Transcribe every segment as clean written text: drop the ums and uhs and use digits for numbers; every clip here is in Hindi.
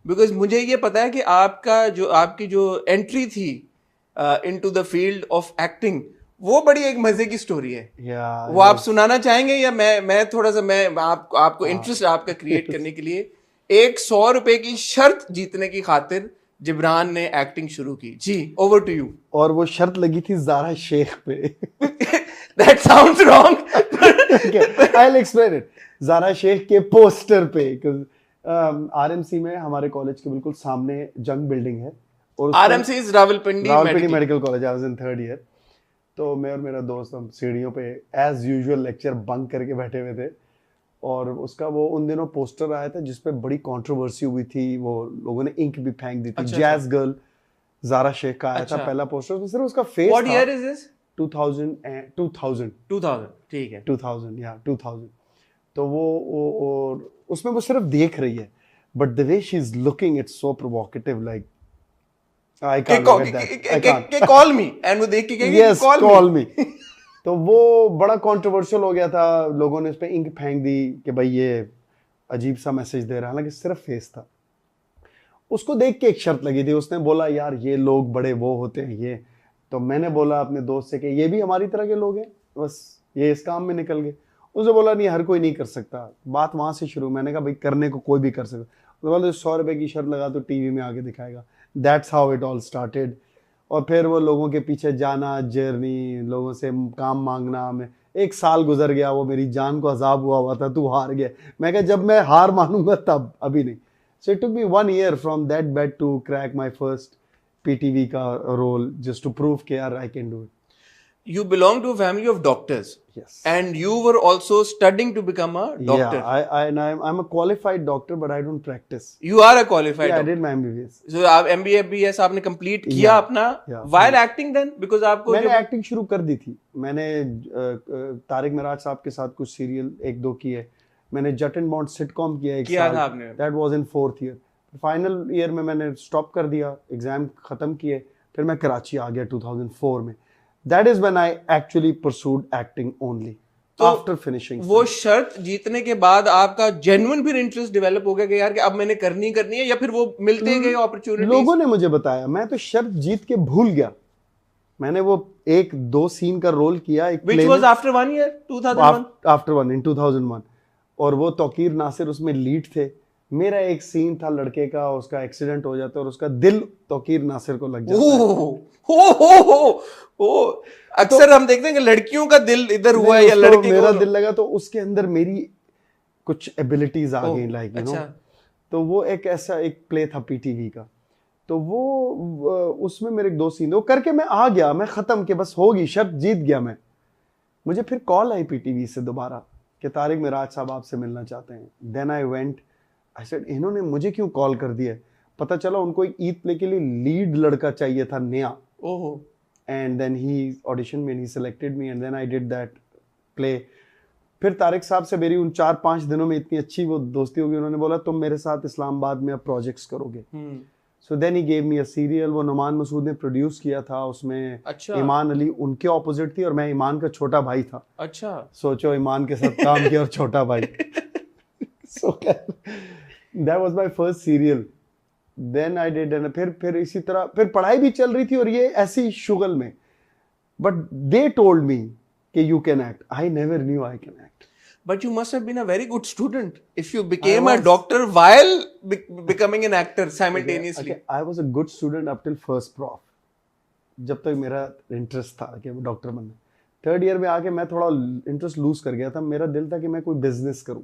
बिकॉज मुझे ये पता है कि आपकी जो एंट्री थी into the field of acting, वो बड़ी एक मजे की स्टोरी है। वो आप सुनाना चाहेंगे या मैं थोड़ा सा मैं आपको इंटरेस्ट आपका क्रिएट करने के लिए 100 रुपए की शर्त जीतने की खातिर जिब्रान ने एक्टिंग शुरू की। जी, ओवर टू यू। और वो शर्त लगी थी ज़ारा शेख पे। That sounds wrong. Okay, I'll explain it. Zaara Sheikh के पोस्टर पे, आरएमसी में हमारे कॉलेज के बिल्कुल सामने जंग बिल्डिंग है, और RMC is Rawalpindi medical college. I was in 3rd year. तो मैं और मेरा दोस्त हम सीढ़ियों पे एज यूजुअल लेक्चर बंक करके बैठे हुए थे, और उसका वो उन दिनों पोस्टर आया था जिसपे बड़ी कंट्रोवर्सी हुई थी, वो लोगों ने इंक भी फेंक दी थी। जैज गर्ल ज़ारा शेख का आया था पहला पोस्टर, तो सिर्फ उसका फेस था। What year is this? 2000 ठीक है। 2000। तो वो और उसमें वो सिर्फ देख रही है, but the way she is looking, it's so provocative, like I can't get that, I can't call me, and वो देख के कहेंगे यस कॉल मी। तो वो बड़ा कंट्रोवर्शियल हो गया था, लोगों ने उस पे इंक फेंक दी कि भाई ये अजीब सा मैसेज दे रहा है, हालांकि सिर्फ फेस था। उसको देख के एक शर्त लगी थी, उसने बोला यार ये लोग बड़े वो होते हैं ये, तो मैंने बोला अपने दोस्त से कि ये भी हमारी तरह के लोग हैं, बस ये इस काम में निकल गए। उसने बोला नहीं, हर कोई नहीं कर सकता। बात वहां से शुरू। मैंने कहा भाई करने को कोई भी कर सकता। उसने बोला 100 रुपए की शर्त लगा तो टीवी में आगे दिखाएगा। That's how it all started. और फिर वो लोगों के पीछे जाना, जर्नी, लोगों से काम मांगना। में 1 साल गुजर गया, वो मेरी जान को अजाब हुआ था, तू हार गया। मैं कहा जब मैं हार मानूंगा तब, अभी नहीं। So it took me 1 year from that bed to crack my first PTV का role, just to prove कि यार I can do it. You belong to a family of doctors. Yes. And you were also studying to become a doctor. Yeah, I'm a qualified doctor, but I don't practice. You are a qualified Yeah, doctor. I did my MBBS. So आप MBA BS आपने complete किया अपना while acting then, because आपको मैंने एक्टिंग शुरू कर दी थी। मैंने तारिक मिराज साहब के साथ कुछ सीरियल 1-2 किए। मैंने जट एंड बॉन्ड सिटकॉम किया 1 साल। था आपने? That was in 4th year. Final year में मैंने स्टॉप कर दिया, एग्जाम खत्म किए, फिर मैं कराची आ गया 2004 में। That is when I actually pursued acting only after finishing. वो शर्त जीतने के बाद आपका जेन्युइन फिर इंटरेस्ट डेवलप हो गया कि यार कि अब मैंने करनी है, या फिर वो मिलते गए अपॉर्चुनिटीज? लोगों ने मुझे बताया, मैं तो शर्त जीत के भूल गया। मैंने वो 1-2 सीन का रोल किया एक Which was after 1 year? 2001? After 1 in 2001। और वो तौकीर नासिर उसमें लीड थे। मेरा एक सीन था लड़के का, उसका एक्सीडेंट हो जाता है और उसका दिल तौकीर नासिर को लग जाता है। अक्सर हम देखते हैं कि लड़कियों का दिल इधर हुआ है या लड़के मेरा दिल लगा, तो उसके अंदर मेरी कुछ एबिलिटीज आ गई, लाइक यू नो। तो वो एक ऐसा एक प्ले था पीटीवी का, तो वो उसमें मेरे 2 सीन वो करके मैं आ गया, मैं खत्म के बस होगी, शर्त जीत गया मैं। मुझे फिर कॉल आई पीटीवी से दोबारा कि तारिक मिराज साहब आपसे मिलना चाहते हैं। Then I went, I said इन्होंने मुझे क्यों कॉल कर दिया? पता चला उनको एक ईद प्ले के लिए लीड लड़का चाहिए था, नया। ओहो। एंड देन ही ऑडिशन में, he selected me, and then I did that play. फिर तारिक साहब से मेरी उन 4-5 दिनों में इतनी अच्छी वो दोस्ती होगी, उन्होंने बोला तुम मेरे साथ इस्लामाबाद में अब प्रोजेक्ट्स करोगे। So then he gave me a serial, वो नुमान मसूद ने प्रोड्यूस किया था। उसमें ईमान अली उनके ऑपोजिट थी और मैं ईमान का छोटा भाई था। अच्छा, सोचो, ईमान के साथ काम किया और छोटा भाई। So that was my first serial. Then I did, and फिर इसी तरह फिर पढ़ाई भी चल रही थी और ये ऐसी शुगल में, बट दे टोल्ड मी कि you can act. I never knew I can act. But you must have been a very good student if you became a doctor while becoming an actor simultaneously. Okay, I was a good student up till first prof, जब तक मेरा इंटरेस्ट था कि वो डॉक्टर बनना। 3rd ईयर में आके मैं थोड़ा इंटरेस्ट लूज कर गया था। मेरा दिल था कि मैं कोई बिजनेस करूं।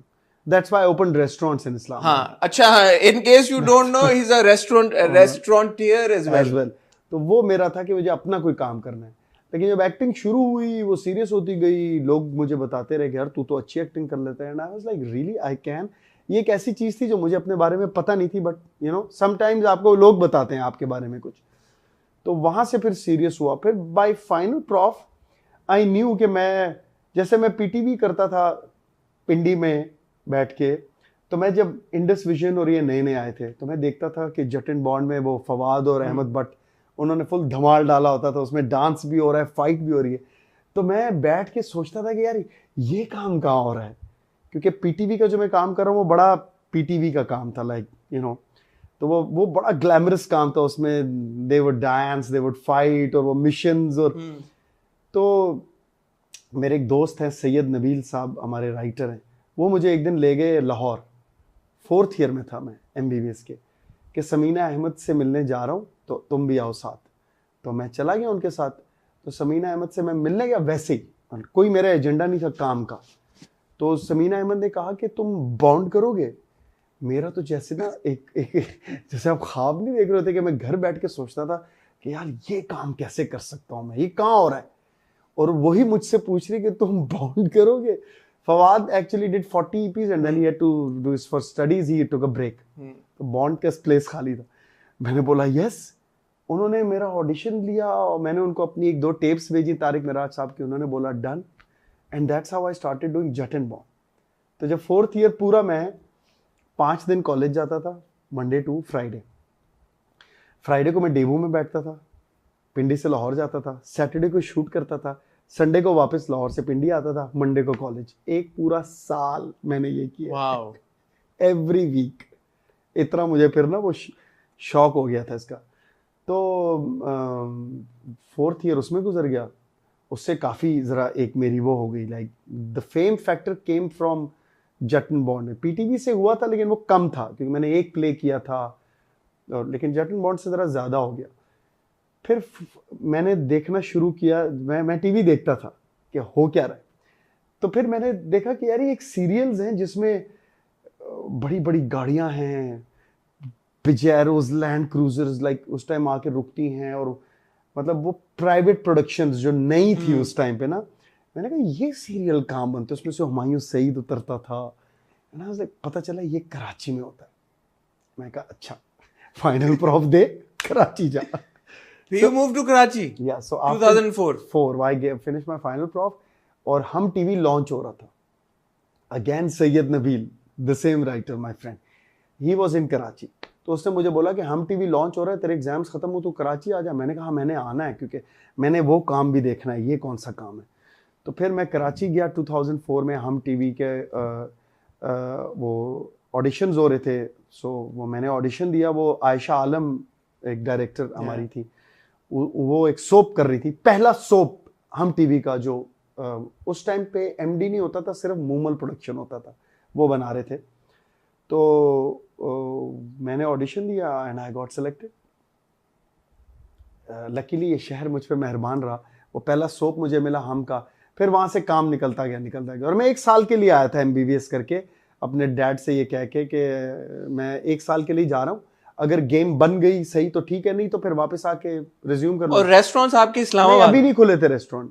That's why I opened restaurants in Islam. हाँ, अच्छा, in case you don't know, he's a restaurateur as well. तो वो मेरा था कि मुझे अपना कोई काम करना है। लेकिन जब एक्टिंग शुरू हुई, वो सीरियस होती गई, लोग मुझे बताते रहे कि यार तू तो अच्छी एक्टिंग कर लेता है। And I was like really I can. ये एक ऐसी चीज थी जो मुझे अपने बारे में पता नहीं थी, बट यू नो समटाइम्स आपको लोग बताते हैं आपके बारे में कुछ। तो वहां से फिर सीरियस हुआ। फिर bye final prof I knew कि मैं, जैसे मैं पीटीवी करता था पिंडी में बैठ के, तो मैं जब इंडस विजन और ये नए नए आए थे तो मैं देखता था कि जट एंड बॉन्ड में वो फवाद और अहमद भट्ट, उन्होंने फुल धमाल डाला होता था, उसमें डांस भी हो रहा है, फाइट भी हो रही है। तो मैं बैठ के सोचता था कि यार ये काम कहाँ हो रहा है, क्योंकि पीटीवी का जो मैं काम कर रहा हूँ वो बड़ा पीटीवी का काम था, लाइक यू नो। तो वो बड़ा ग्लैमरस काम था उसमें, they would dance, they would fight, और वो मिशंस। और तो मेरे एक दोस्त हैं सैयद नबील साहब, हमारे राइटर हैं, वो मुझे एक दिन ले गए लाहौर, 4th ईयर में था मैं MBBS के, कि समीना अहमद से मिलने जा रहा हूँ तो तुम भी आओ साथ। तो मैं चला गया उनके साथ। तो समीना अहमद से मैं मिलने गया वैसे ही, कोई मेरा एजेंडा नहीं था काम का। तो समीना अहमद ने कहा कि तुम बॉन्ड करोगे। मेरा तो जैसे ना एक जैसे आप ख्वाब नहीं देख रहे होते कि मैं घर बैठ के सोचता था कि यार ये काम कैसे कर सकता हूँ मैं, ये कहाँ हो रहा है, और वही मुझसे पूछ रही कि तुम बॉन्ड करोगे। Fawad actually did 40 EPs and then he had to do his for studies, he took a break. तो बॉन्ड का प्लेस खाली था। मैंने बोला यस। उन्होंने मेरा ऑडिशन लिया और मैंने उनको अपनी 1-2 टेप्स भेजी तारिक मिराज साहब की, उन्होंने बोला done, and that's how I started doing Jutt and Bond. तो जब 4th ईयर पूरा, मैं 5 दिन कॉलेज जाता था, मंडे टू फ्राइडे। फ्राइडे को मैं डेबू में बैठता था, पिंडी से लाहौर जाता था, सैटरडे को शूट करता था, संडे को वापस लाहौर से पिंडी आता था, मंडे को कॉलेज। एक पूरा साल मैंने ये किया। वाओ। Every week. इतना मुझे फिर ना वो शौक हो गया था इसका। तो 4th ईयर उसमें गुजर गया। उससे काफ़ी ज़रा एक मेरी वो हो गई, like the fame factor came from Jutt and Bond. PTV से हुआ था लेकिन वो कम था क्योंकि मैंने एक प्ले किया था, और लेकिन जट एंड बॉन्ड से ज़रा ज़्यादा हो गया। फिर मैंने देखना शुरू किया, मैं टीवी देखता था कि हो क्या रहा है। तो फिर मैंने देखा कि यार ये एक सीरियल्स हैं जिसमें बड़ी बड़ी गाड़ियां हैं, पिजेरोज, लैंड क्रूजर्स, लाइक उस टाइम आके रुकती हैं, और मतलब वो प्राइवेट प्रोडक्शंस जो नई थी उस टाइम पे ना। मैंने कहा ये सीरियल कहाँ बनते, उसमें से हुमायूं सईद उतरता था ना, पता चला ये कराची में होता है। मैं कहा अच्छा, फाइनल प्रॉफ दे, कराची जा। You moved to Karachi? Yeah, so after 2004. I finished my final prof, और हम टीवी लॉन्च हो रहा था। Again Syed Nabeel, the same writer, my friend, he was in Karachi। तो उसने मुझे बोला कि हम टीवी लॉन्च हो रहा है, तेरे एग्जाम्स खत्म हो, तू कराची आ जा। मैंने कहा मैंने आना है क्योंकि मैंने वो काम भी देखना है, ये कौन सा काम है। तो फिर मैं कराची गया 2004 में। हम टीवी के वो ऑडिशंस हो रहे थे, सो वो मैंने ऑडिशन दिया। वो आयशा आलम एक डायरेक्टर हमारी थी, वो एक सोप कर रही थी, पहला सोप हम टीवी का, जो उस टाइम पे MD नहीं होता था, सिर्फ मूमल प्रोडक्शन होता था, वो बना रहे थे। तो मैंने ऑडिशन दिया and I got selected. Luckily ये शहर मुझ पे मेहरबान रहा, वो पहला सोप मुझे मिला हम का। फिर वहाँ से काम निकलता गया। और मैं 1 साल के लिए आया था MBBS करके, अपने डैड से ये कह के कि मैं 1 साल के लिए जा रहा हूँ, अगर गेम बन गई सही तो ठीक है, नहीं तो फिर वापस आके रिज्यूम कर लूँ। और रेस्टोरेंट्स आपके इस्लामाबाद अभी नहीं खुले थे रेस्टोरेंट।